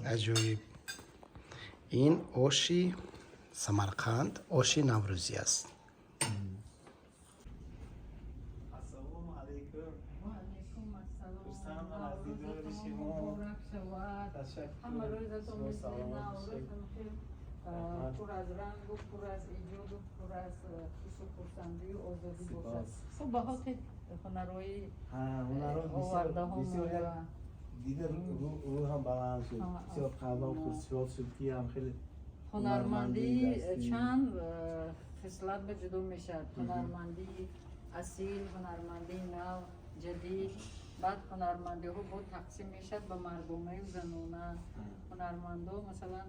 عجیب. این آشی سمرقند آشی نوروزی است. پر از رنگ و پر از ایجاد و پر از خوش و خورسندی و آزادی باشد. خب با ها که هنرهای آورده هم دیگه رو هم بلند شد. بسیار قلبم خوشحال شد که هم خیلی هنرمندی چند خصلت به جدا میشد. هنرمندی اصیل، هنرمندی نو، جدید. بعد هنرمندی ها بود تقسیم میشد به مردمه و زنونه. هنرمندا مثلا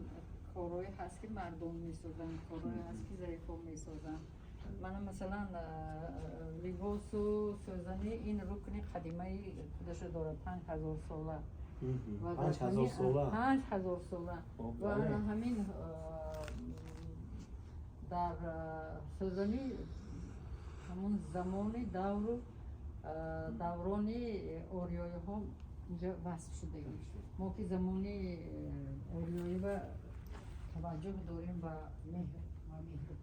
کارهایی هست که مردم میسازن، کارهایی هست که ضعیفا میسازن. من مثلا لباس و سازنی این رکن قدیمه خودش داره 5000 ساله. 5000 ساله. 5000 ساله. و همین در سازنی همون زمانی دوران آریایی ها اینجا وصف شده. ما که زمانی آریایی و توجه داریم و مهر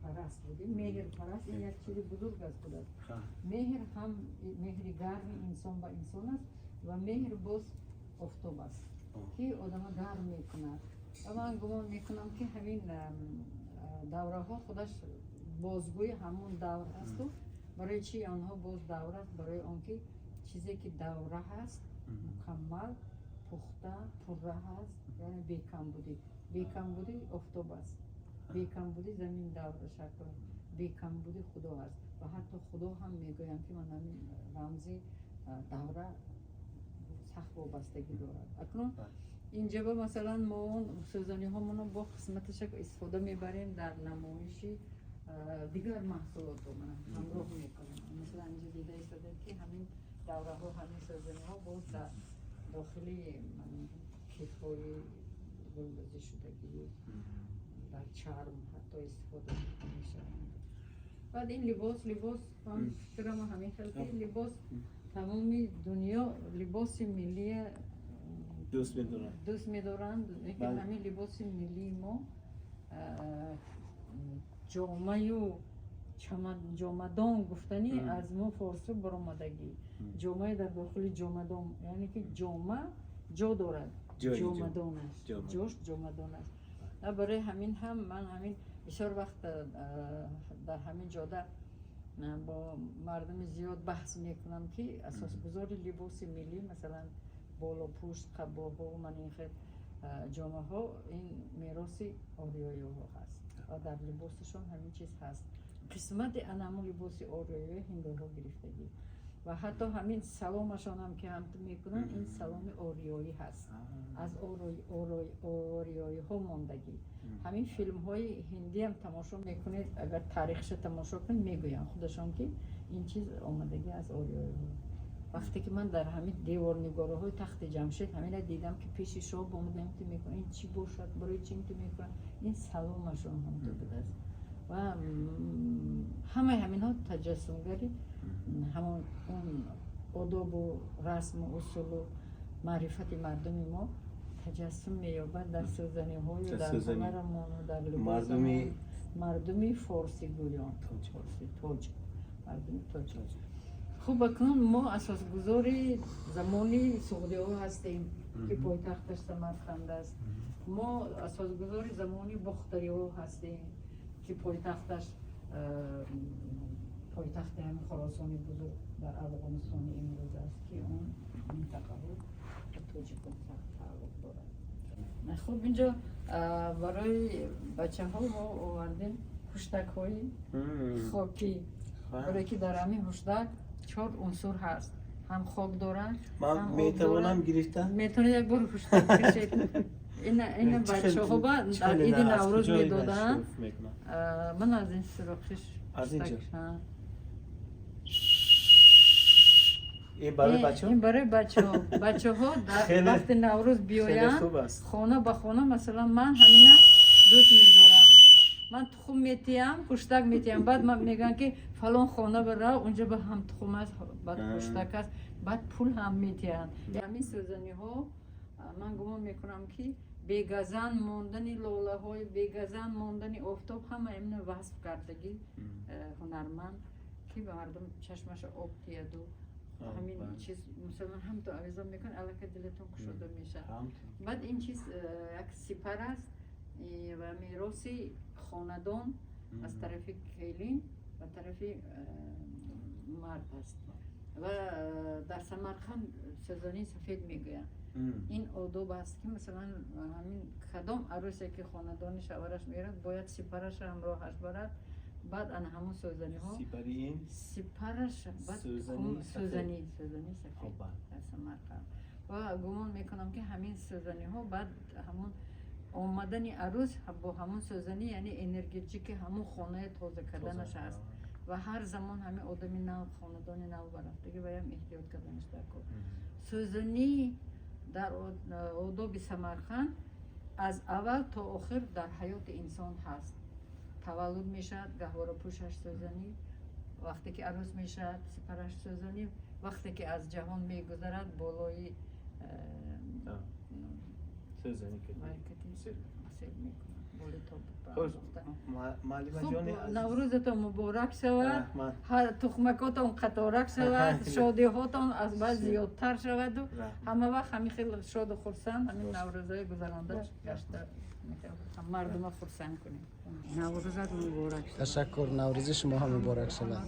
پرست بودیم. مهر پرست این یک چیز بزرگ است خودت. مهر هم مهر گرم انسان با انسان است و مهر باز آفتاب است که آدم گرم میکنه. و من گمان میکنم که همین دوره ها خودش بازگوی همون دور است و برای چی آنها باز دوره است؟ برای آنکه چیزی که دوره هست مکمل پخته پره هست، یعنی بیکم بودی. بیکم بودی آفتاب است، بیکم بودی زمین دور شکل، بیکم بودی خدا است. و حتی خدا هم میگویم که من همین رمزی دوره سخت وابستگی دارد. اکنون اینجا با مثلا ما سوزانی ها منو با قسمتش استفاده میبریم در نمایشی دیگر محصولات رو من همراه میکنم. مثلا اینجا دیده ایستاده که همین دوره ها همین سوزانی ها باز در داخلی کیف های گلدازی شدگی در چرم حتی استفاده میشه. بعد این لباس من فکرم همین خیلی لباس تمامی دنیا لباس ملی دوست میدارند. لیکن همین لباس ملی ما جامعه و جامدان گفتنی از ما فارسی برآمدگی. جامعه در داخل جامدان یعنی که جامعه جا دارد، جامدان است، جاش جامدان است. برای همین هم من همین بسیار وقت در همین جاده با مردم زیاد بحث میکنم که اساس گذار لباس ملی مثلا بالا پوشت، قباها و من این خیلی جامعه ها این میراث آریایی ها هست و در لباسشون همین چیز هست. قسمت انمو لباس آریایی هندو ها گرفتگی و حتی همین سلامشان هم که هم میکنن این سلام آریایی هست، از آریایی ها ماندگی. همین فیلم های هندی هم تماشا میکنید، اگر تاریخش تماشا کنید میگوین خودشان که این چیز آمدگی از آریایی ها. وقتی که من در همین دیوار نگاره های تخت جمشید همین دیدم که پیش شاه بامدن که میکنن این چی باشد، برای چی که میکنن، این سلامشان هم تو بوده است. و همین ها تجسمگری همون اون آداب و رسم و اصول و معرفت مردم ما تجسم می‌یابد در سوزنی های و در هنرمان و در لباس مردمی فارسی گویان تاج مردمی تاج. خب اکنون ما اساس گذاری زمانی سعودی ها هستیم که پایتختش سمرقند است. ما اساس گذاری زمانی بختری ها هستیم که پایتختش پایتخت همین خراسان بزرگ در افغانستان امروز است که اون منطقه ها تاجیکستان تعلق دارد. خب اینجا برای بچه ها ما آوردیم پشتک های خاکی، برای که در همین پشتک 4 عنصر هست، هم خاک دارن من میتوانم گرفتن؟ میتونید یک بار پشتک کشید. این بچه ها با در عید نوروز میدادن. من از این سراخش از اینجا این برای بچه ها در وقت نوروز بیاین خانه به خانه. مثلا من همینا دوست میدارم، من تخم میتیم پشتک میتیم بعد من میگن که فلان خانه برا اونجا به هم تخم است بعد پشتک است بعد پول هم میتیم. همین سوزنی ها من گمان میکنم که بیگزن ماندنی لاله های بیگزن ماندنی آفتاب همه امن وصف کردگی هنرمند که به مردم چشمش آب تیاد و همین چیز مثلا هم تو عویزان میکن علاقه دلتون کشوده میشه. بعد این چیز یک سپر است و میراثی خاندان از طرف کیلین و طرف مرد است و در سمرقند سوزنی سفید میگویند. این آداب است که مثلا همین کدام عروسی که خاندان شوهرش میرد باید سپرش همراهش برد بعد ان همون سوزنی ها سپرش بعد سوزنی سفید در سمرقند و گمان میکنم که همین سوزنی ها بعد همون آمدن عروس با همون سوزنی یعنی انرژی که همون خانه تازه کردنش است و هر زمان همین آدمی نو خاندان نو برفتگی باید احتیاط کردنش در کار. سوزنی در آداب سمرقند از اول تا آخر در حیات انسان هست. تولد میشد گهواره پوشش سوزنی، وقتی که عروس میشد سپرش سوزنی، وقتی که از جهان میگذرد بالای سوزنی نوروزتان مبارک شود، هر تخمکاتان قطارک شود، شادی هاتان از بعد زیادتر شود و همه وقت همین خیلی شاد و خرسند همین نوروزهای گذرانده گشته مردم خرسند کنیم. نوروزت مبارک شود. تشکر. نوروز شما هم مبارک شود.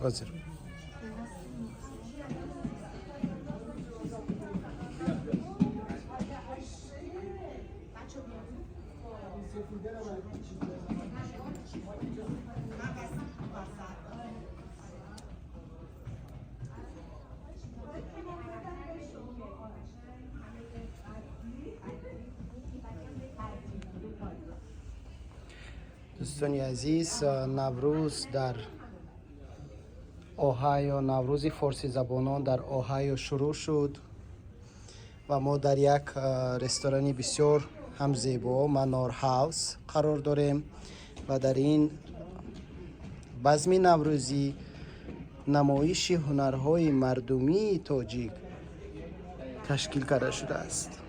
حاضر. دوستان عزیز، نوروز در اوهایو، نوروز فارسی زبانان در اوهایو شروع شد و ما در یک رستورانی بسیار هم زیبا منار هاوس قرار داریم و در این بزم نوروزی نمایش هنرهای مردمی تاجیک تشکیل کرده شده است.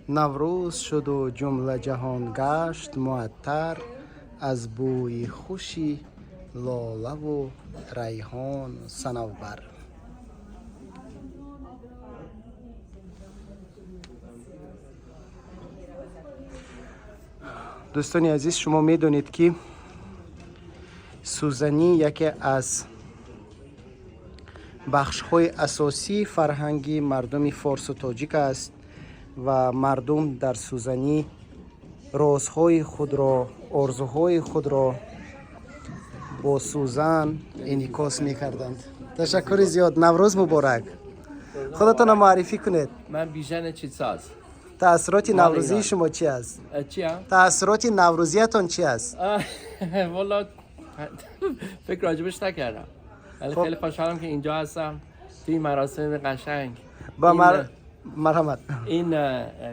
نوروز شد و جمله جهان گشت معطر از بوی خوشی لاله و ریحان صنوبر. دوستان عزیز، شما میدونید که سوزنی یکی از بخش‌های اساسی فرهنگی مردم فارس و تاجیک است و مردم در سوزنی رازهای خود را، آرزوهای خود را با سوزن انعکاس می‌کردند. تشکر زیاد. نوروز مبارک. خودتان معرفی کنید. من بیژن چیتساز. تأثیرات نوروزی شما چی است؟ چی هم؟ تأثیرات نوروزیتان چی است؟ والا فکر راجبش نکردم، ولی خیلی خوشحالم که اینجا هستم توی مراسم قشنگ. با مرحمت. این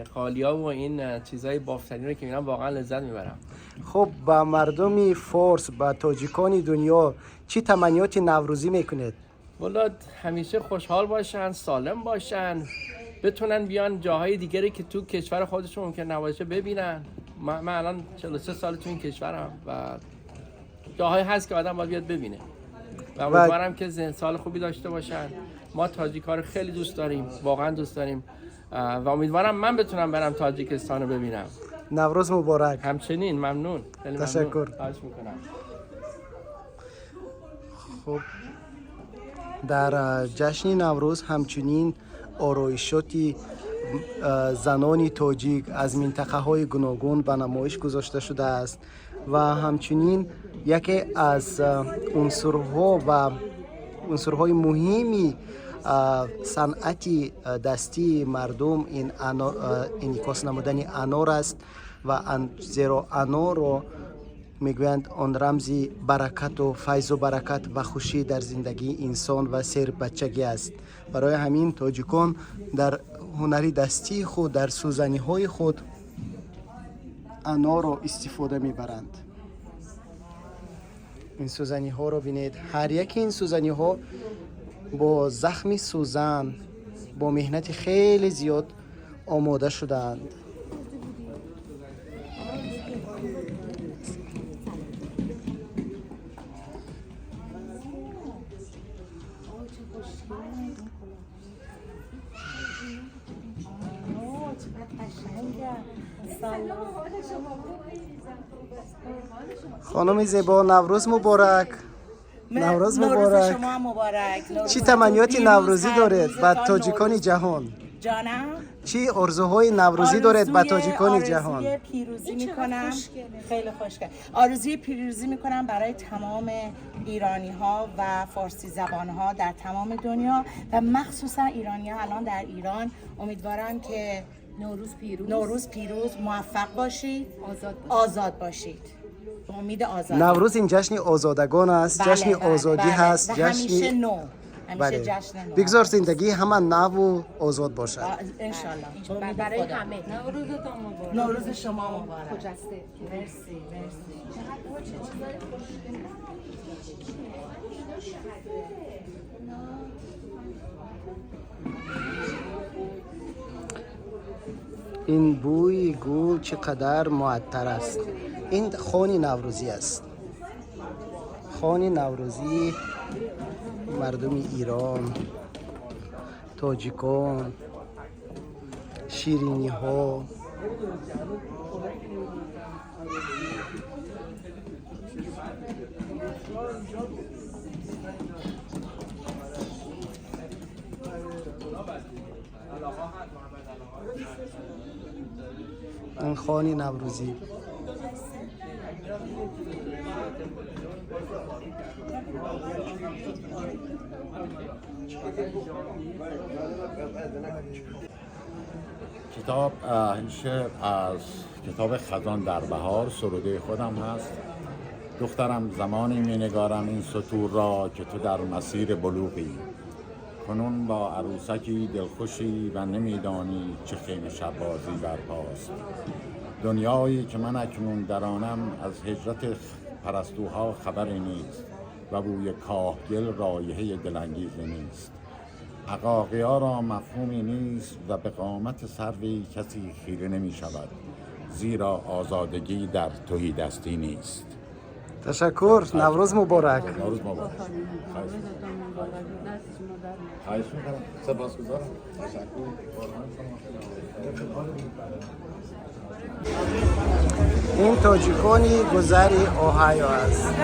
خالیا و این چیزای بافتنی رو که میبینم واقعا لذت میبرم. خب با مردم فارس، با تاجیکان دنیا چی تمنیات نوروزی میکنید؟ والا همیشه خوشحال باشن، سالم باشن، بتونن بیان جاهای دیگری که تو کشور خودشون ممکن نباشه ببینن. من الان 43 سال تو این کشورم و جاهایی هست که آدم باید بیاد ببینه و امیدوارم که سال خوبی داشته باشن. ما تاجیک‌ها رو خیلی دوست داریم، واقعا دوست داریم و امیدوارم من بتونم برم تاجیکستان رو ببینم. نوروز مبارک. همچنین. ممنون. تشکر. خواهش میکنم. خب در جشن نوروز همچنین آرایشاتی زنان تاجیک از منطقه های گوناگون به نمایش گذاشته شده است و همچنین یکی از عنصرهای مهمی صنعت دستی مردم این انعکاس نمودن انار است و زیرا انار رو میگویند آن رمزی برکت و فیض و برکت و خوشی در زندگی انسان و سیر بچگی است. برای همین تاجیکان در هنری دستی خود در سوزنی های خود انار رو استفاده میبرند. این سوزنی ها رو بینید، هر یک این سوزنی ها با زخم سوزن با مهنت خیلی زیاد آماده شدند. خانم زیبا، نوروز مبارک. نوروز مبارک. شما مبارک. چی تمنیات نوروزی دارید به تاجیکان جهان؟ جانم؟ چی آرزوهای نوروزی دارید به تاجیکان جهان؟ آرزوی پیروزی میکنم. خیلی خوشگل. آرزوی پیروزی میکنم برای تمام ایرانی ها و فارسی زبان ها در تمام دنیا و مخصوصا ایرانی ها الان در ایران. امیدوارم که نوروز پیروز موفق باشید، آزاد باشید. امید آزادی. نوروز این جشن آزادگان است، بله، جشن آزادی بله. هست، و جشن همیشه نو. همیشه بله. جشن نو. بگذار زندگی همه نو و آزاد باشد. انشالله. برای همه نوروزتان مبارک. نوروز شما مبارک. خجسته. مرسی. این بوی گل چقدر معطر است. این خوان نوروزی است. خوان نوروزی مردم ایران، تاجیکان، شیرینی ها، این خوان نوروزی. کتاب این شعر از کتاب خزان در بهار سروده خودم هست. دخترم زمانی می نگارم این سطور را که تو در مسیر بلوغی، کنون با عروسکی دلخوشی و نمیدانی چه خیمه شبازی برپاست. دنیایی که من اکنون در آنم از هجرت پرستوها خبری نیست و بوی کاهگل رایحه دلانگیزی نیست. عقاقی‌ها را مفهومی نیست و به قامت سروی کسی خیره نمی شود، زیرا آزادگی در تهی دستی نیست. تشکر. نوروز مبارک. نوروز مبارک. خواهش می‌کنم. سپاسگزارم. تشکر. این تاجیکانی گذری اوهایو است.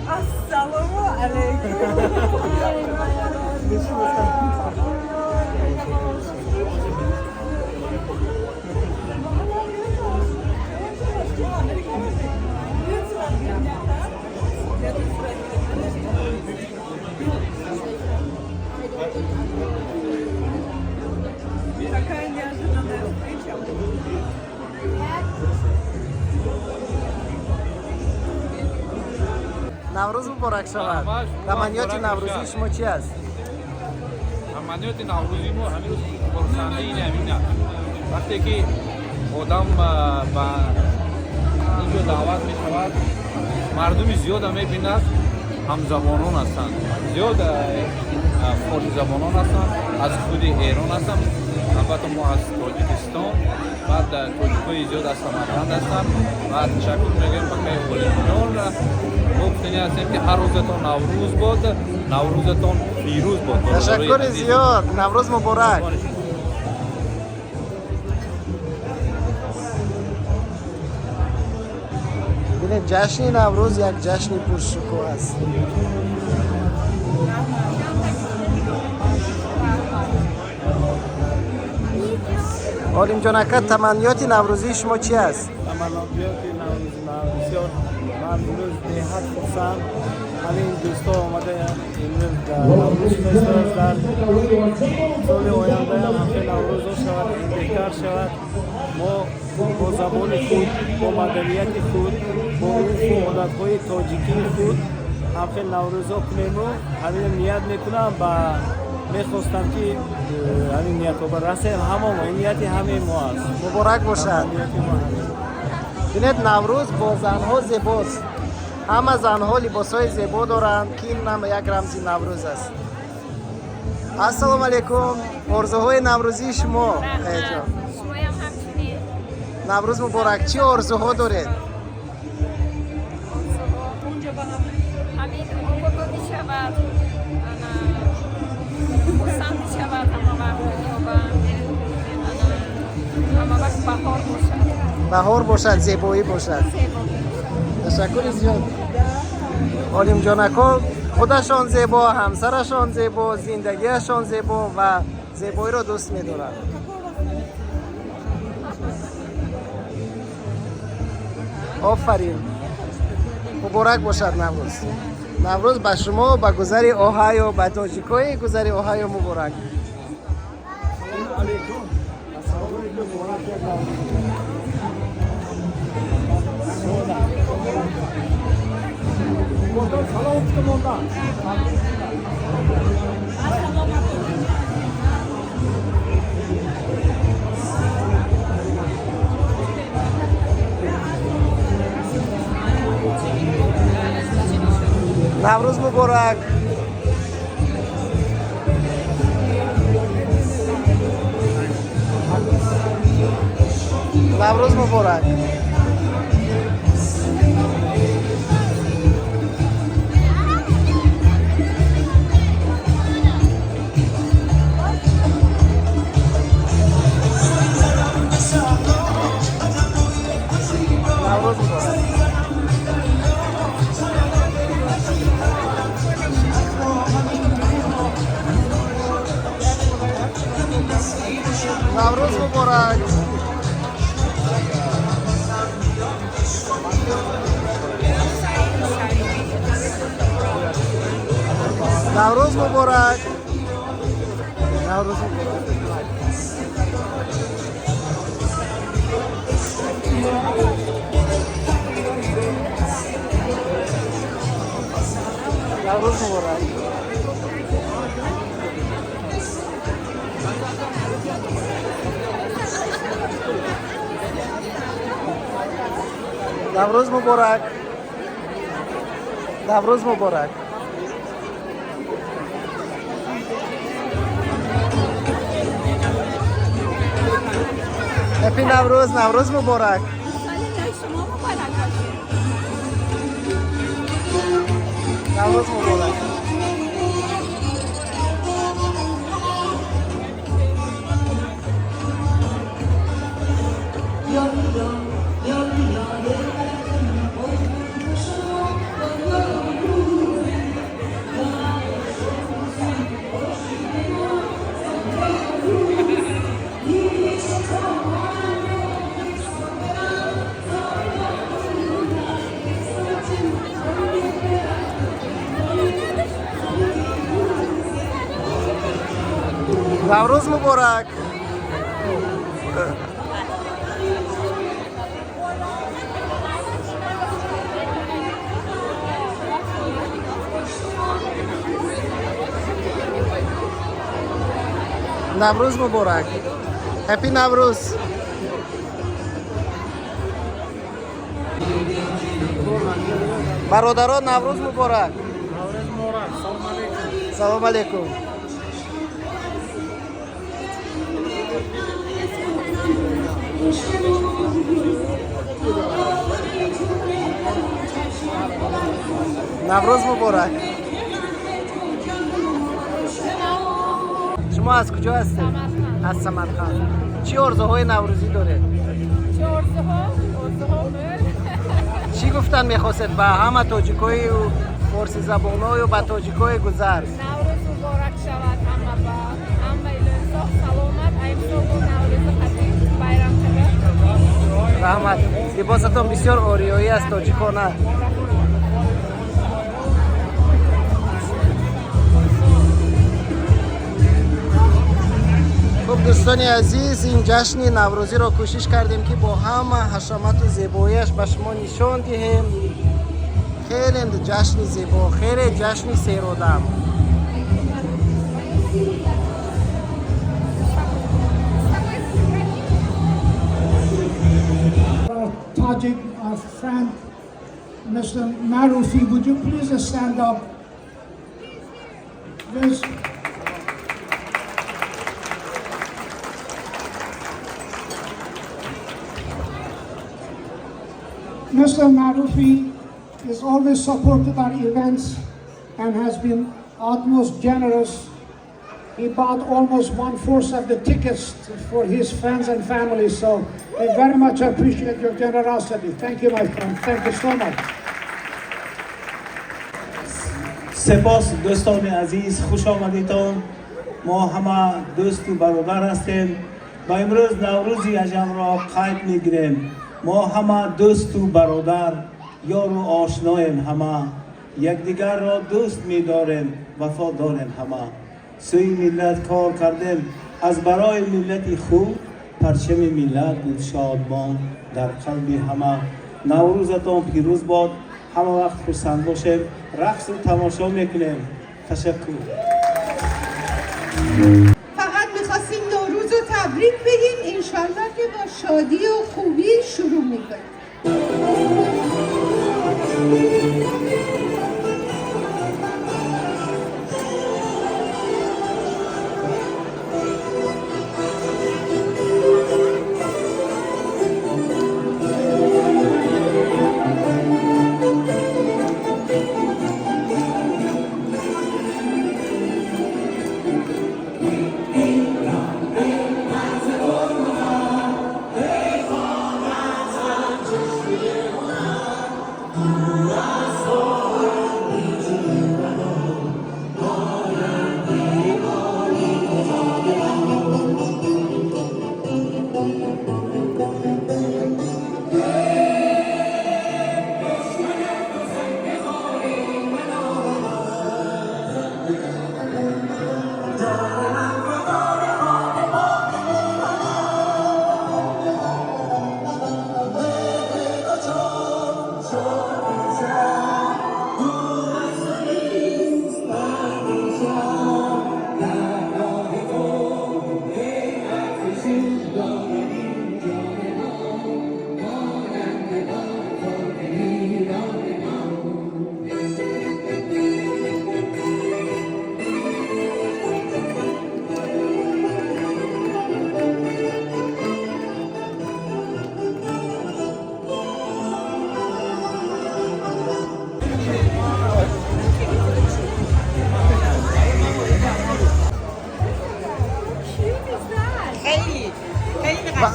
السلام علیکم. نوروز مبارک شود. تمنیات نوروزی شما چی است؟ تمنیات نوروزی ما همین پرسانه این همین است. وقتی که آدم به اینجا دعوت می شود، مردم زیاد هم می‌بیند همزبانان هستند، زیاد فارسی زبانان هستند، از خود ایران هستند، البته ما از تاجیکستان، بعد تاجیک‌های زیاد از سمرقند هستند و تشکر می‌گویم به اولیان گفتنی هستیم که هر روزتان نوروز باد، نوروزتان پیروز باد. تشکر زیاد. نوروز مبارک. ببینید جشن نوروز یک جشن پرشکوه است. عالم جان اکا تمنیات نوروزی شما چی است؟ تمنیات نوروزی من بسیار من امروز نهایت خرسند همین دوستا آمده امروز در نوروز فستیوال در سال آینده همه نوروز شود بهتر شود. ما با زبان خود با مدنیت خود با عرف و عادت‌های تاجیکی خود همه نوروز کنیم و همین نیت میکنم و میخواستم که همین نیت رو برسیم همه نیت همه ما است. مبارک باشد. ببینید نوروز با زنها زیباست. همه زنها لباسای زیبا دارند که این هم یک رمز نوروز است. السلام علیکم. آرزوهای نوروزی شما خیلی جان. شما هم همچنین. نوروز مبارک. چی آرزوها دارید؟ همین آبادانی شود، خرسند شود، همه وقت بهار باشد. بهار باشد، زیبایی باشد. تشکر زیاد. عالم جانکا خودشان زیبا، همسرشان زیبا، زندگیشان زیبا و زیبایی را دوست می‌دارند. آفرین. مبارک باشد نوروز. نوروز به شما به گذر اوهایو به تاجیکای گذر اوهایو مبارک. نوروز مبارک. نوروز مبارک. نوروز مبارک. نوروز مبارک. نوروز مبارک. نوروز مبارک. نوروز مبارک. نوروز مبارک. هپی نوروز. نوروز مبارک. نوروز مبارک. نوروز مبارک. نوروز مبارک. هپی نوروز. برادران نوروز مبارک. سلام علیکم. نوروز مبارک. شما از کجا هستید؟ از سمرقند. چی آرزوهای نوروزی دارید؟ چه آرزوها؟ آرزوها چی گفتن میخواست به همه تاجیکای و فارسی زبانای و به تاجیکای گذر؟ نوروز مبارک شود همه با همه ایلانسا سلامت امسال و نوروز خطی بایرام شده. رحمت. لباستون بسیار آریایی است تاجیکانه. خب دوستان عزیز، این جشن نوروزی را کوشش کردیم که با همه حشمت و زیباییش به شما نشان دهیم. خیلی جشن زیبا، خیلی جشن سیرودم. Tajik, our friend, Mr. Marufi, would you please stand up? Please. Mr. Marufi is always supported our events and has been utmost generous. He bought almost 1/4 of the tickets for his friends and family, so we very much appreciate your generosity. Thank you, my friend. Thank you so much. سپاس دوستان عزیز، خوش آمدیدتان. ما همه دوست و برادر هستیم. با امروز نوروزی عجم را قید میگیریم. ما همه دوست و برادر، یار و آشنایم. همه یکدیگر را دوست می‌داریم، وفا داریم. همه سوی ملت کار کردیم، از برای ملت خوب پرچم ملت بود شادمان در قلب همه. نوروزتان پیروز باد. همه وقت خرسند باشیم، رقص و تماشا میکنیم. تشکر. فقط میخواستیم نوروز رو تبریک بگیم، انشالله که با شادی و خوبی شروع میکنیم.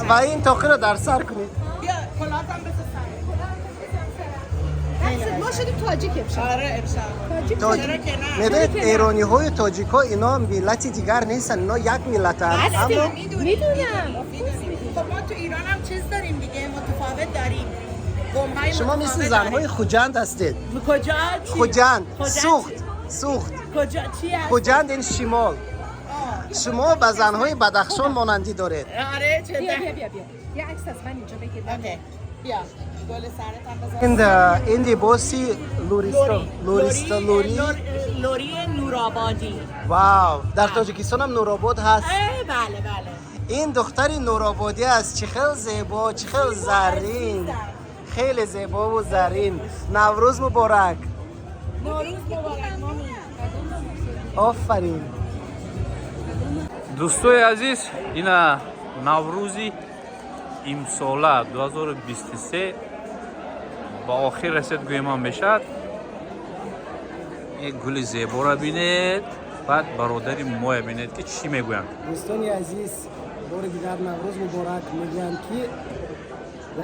و این تاخیر رو در سر کنید. بیا کلاتم بسه سر. ما شدیم تاجیک امشب. آره امشب. میدونید ایرانی های تاجیک ها اینا ملت دیگر نیستن، اینا یک ملت هست. اما میدونم. خب ما تو ایران هم چیز داریم دیگه، متفاوت داریم. قوم‌های شما مثل زنهای خوجند هستید. کجا؟ خوجند، سوخت. کجا چی هست؟ خوجند این شمال. شما به زنهای بدخشان مانندی دارید. آره چه بیا یه عکس از من اینجا بگیر. اوکی بیا گل سرت هم بزن. این لباسی لوری نورآبادی. واو، در تاجیکستان هم نورآباد هست. بله. این دختری نورآبادی است، چه خیلی زیبا، چه خیلی زرین، خیلی زیبا و زرین. نوروز مبارک. نوروز مبارک مامی. آفرین. دوستای عزیز، اینا نوروزی امساله 2023 با آخر رسید گویمان میشد. یک گل زیبا را بینید، بعد برادری ما بینید که چی میگویند. دوستان عزیز، بار دیگر نوروز مبارک. میگویند که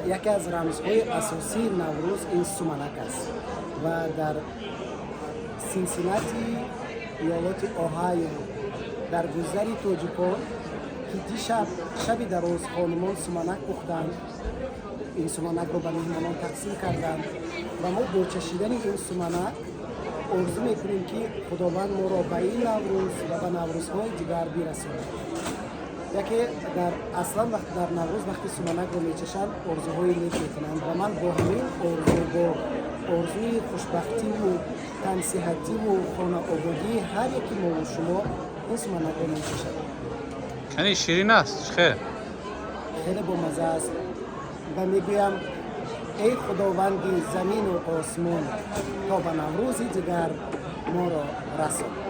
یکی از رمزهای اساسی نوروز این سومنک است و در سینسیناتی ایالت اوهایو در گذری توجیکو که شبی در روز خانمان سومنک پختند، این سومنک رو به مهمانان تقسیم کردند و ما با چشیدن این سومنک آرزو میکنیم که خداوند ما را به این نوروز و به نوروزهای دیگر برساند. یکی اصلا در نوروز وقتی سومنک رو میچشند آرزوهای نیک میکنند و من با همین آرزوی خوشبختی و تنصیحتی و خانه آبادی هر یکی ما و شما این سومنک رو میچشند. کنی شیرین است خیر خیلی با مزه است و میگویم ای خداوند زمین و آسمان تا به نوروز دیگر ما را رسان.